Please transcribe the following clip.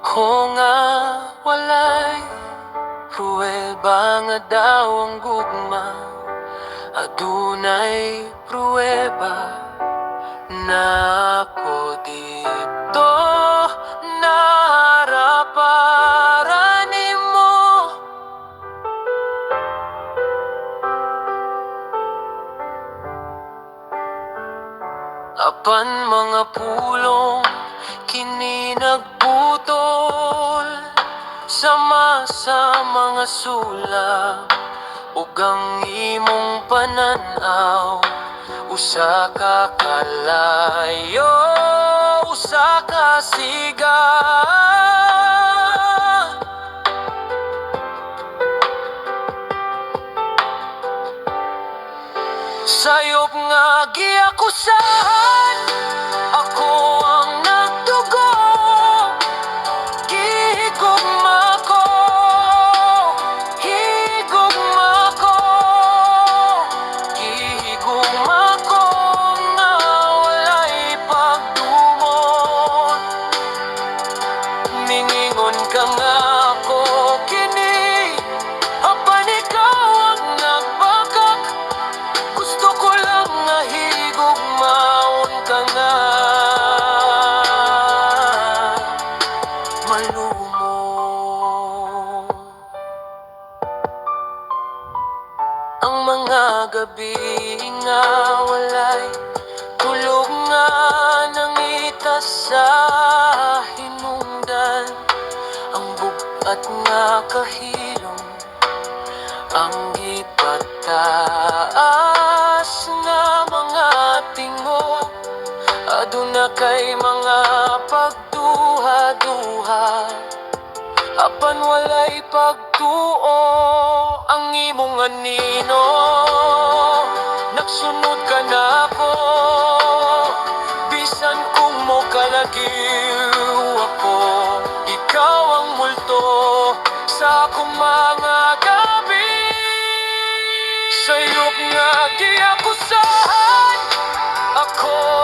O nga walay pruweba nga daw ang gugma, adunay pruweba na ako dito naharap para nimo. Apan mga pulong kini nagbutol sama sa mga sulab ug ang imong pananaw usa ka kalayo, usa ka siga. Sayop nga giakusahan, ako ang nagdugo. Higugma ko, higugma ko, higugma ko nga walay pagdumot. Ningingon ka nga ako kini, apan ikaw ang nagbagak. Gusto ko lang nga higugmaon ka nga malumo. Ang mga gabi nga walay tulog nga nangita sa hinungdan, ang bugat nga kahilom ang gipataas nga mga tingog, aduna kay mga pagduha-duha, apan walay pagtuo ang imong anino. Nagsunod ka na ko, bisan kung mo kalagiw ako. Ikaw ang multo sa akong mga gabi. Sayop nga giakusahan, ako